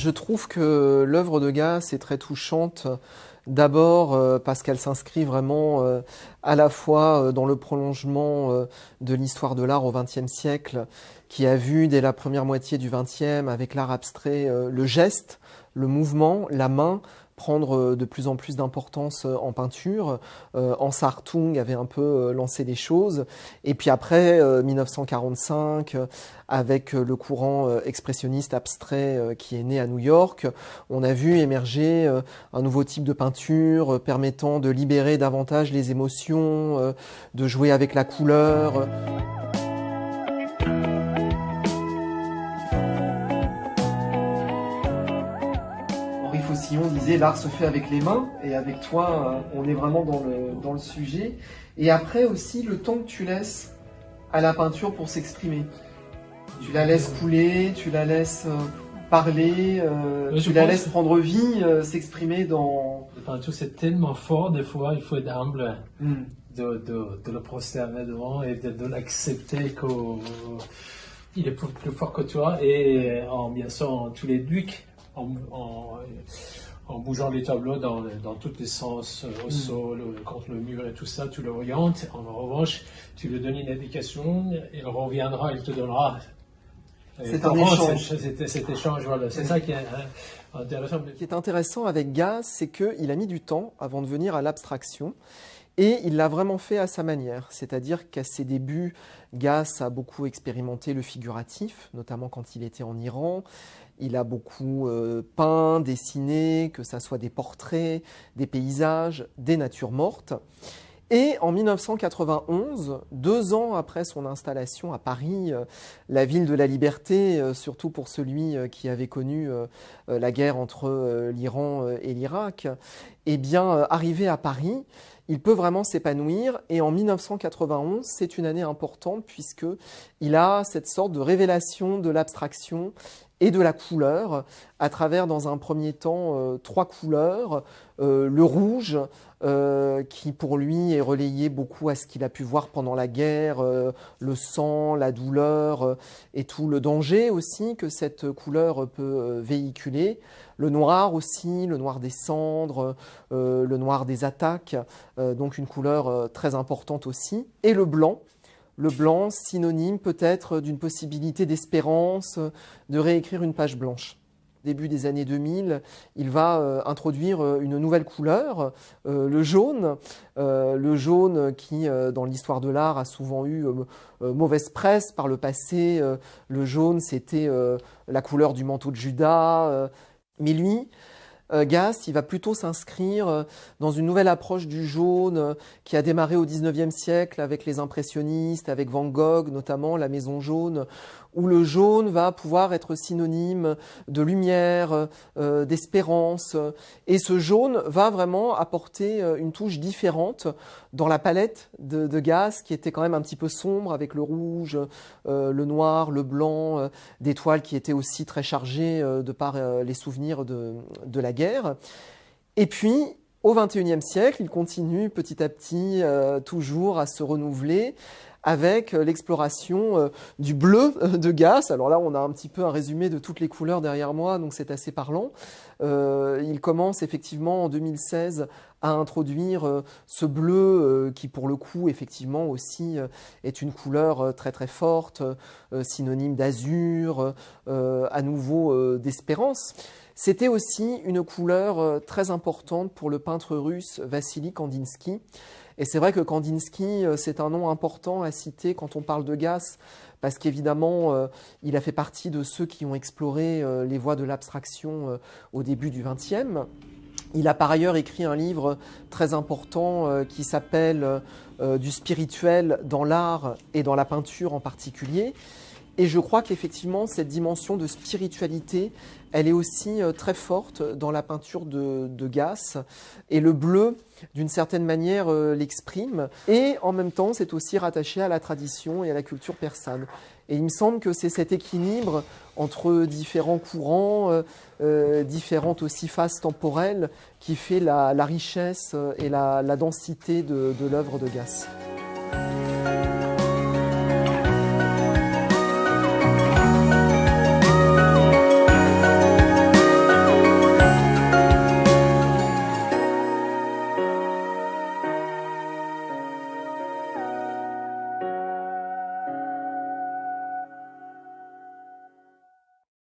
Je trouve que l'œuvre de Gasse est très touchante, d'abord parce qu'elle s'inscrit vraiment à la fois dans le prolongement de l'histoire de l'art au XXe siècle, qui a vu dès la première moitié du XXe, avec l'art abstrait, le geste, le mouvement, la main, prendre de plus en plus d'importance en peinture. Hans Hartung avait un peu lancé les choses. Et puis après, 1945, avec le courant expressionniste abstrait qui est né à New York, on a vu émerger un nouveau type de peinture permettant de libérer davantage les émotions, de jouer avec la couleur. Henri Faucillon disait l'art se fait avec les mains, et avec toi on est vraiment dans le sujet. Et après aussi le temps que tu laisses à la peinture pour s'exprimer. Tu la laisses couler, tu la laisses parler, tu la laisses prendre vie, s'exprimer dans... La peinture c'est tellement fort, des fois il faut être humble de le prosterner devant et de l'accepter qu'il est plus fort que toi, et bien sûr en tous les ducs. En bougeant les tableaux dans tous les sens, au sol, contre le mur et tout ça, tu l'orientes. En revanche, tu lui donnes une indication, il reviendra, il te donnera. C'est un échange. Cet échange, voilà. C'est ça qui est intéressant. Ce qui est intéressant avec Gasse, c'est qu'il a mis du temps avant de venir à l'abstraction. Et il l'a vraiment fait à sa manière, c'est-à-dire qu'à ses débuts, Gasse a beaucoup expérimenté le figuratif, notamment quand il était en Iran. Il a beaucoup peint, dessiné, que ce soit des portraits, des paysages, des natures mortes. Et en 1991, 2 ans après son installation à Paris, la ville de la liberté, surtout pour celui qui avait connu la guerre entre l'Iran et l'Irak, eh bien, arrivé à Paris, il peut vraiment s'épanouir. Et en 1991, c'est une année importante puisqu'il a cette sorte de révélation de l'abstraction et de la couleur, à travers, dans un premier temps, 3 couleurs. Le rouge, qui pour lui est relayé beaucoup à ce qu'il a pu voir pendant la guerre, le sang, la douleur et tout le danger aussi que cette couleur peut véhiculer. Le noir aussi, le noir des cendres, le noir des attaques, donc une couleur très importante aussi. Et le blanc, synonyme peut-être d'une possibilité d'espérance, de réécrire une page blanche. Début des années 2000, il va introduire une nouvelle couleur, le jaune qui, dans l'histoire de l'art, a souvent eu mauvaise presse par le passé. Le jaune, c'était la couleur du manteau de Judas. Mais lui, Gasse, il va plutôt s'inscrire dans une nouvelle approche du jaune qui a démarré au XIXe siècle avec les impressionnistes, avec Van Gogh notamment, la Maison jaune, où le jaune va pouvoir être synonyme de lumière, d'espérance. Et ce jaune va vraiment apporter une touche différente dans la palette de Gasse, qui était quand même un petit peu sombre, avec le rouge, le noir, le blanc, des toiles qui étaient aussi très chargées de par les souvenirs de la guerre. Et puis, au XXIe siècle, il continue petit à petit toujours à se renouveler avec l'exploration du bleu de Gasse. Alors là, on a un petit peu un résumé de toutes les couleurs derrière moi, donc c'est assez parlant. Il commence effectivement en 2016 à introduire ce bleu qui, pour le coup, effectivement aussi est une couleur très très forte, synonyme d'azur, à nouveau d'espérance. C'était aussi une couleur très importante pour le peintre russe Vassili Kandinsky. Et c'est vrai que Kandinsky, c'est un nom important à citer quand on parle de Gasse, parce qu'évidemment, il a fait partie de ceux qui ont exploré les voies de l'abstraction au début du XXe. Il a par ailleurs écrit un livre très important qui s'appelle « Du spirituel dans l'art et dans la peinture en particulier ». Et je crois qu'effectivement, cette dimension de spiritualité, elle est aussi très forte dans la peinture de Gasse. Et le bleu, d'une certaine manière, l'exprime. Et en même temps, c'est aussi rattaché à la tradition et à la culture persane. Et il me semble que c'est cet équilibre entre différents courants, différentes aussi phases temporelles, qui fait la richesse et la densité de l'œuvre de Gasse.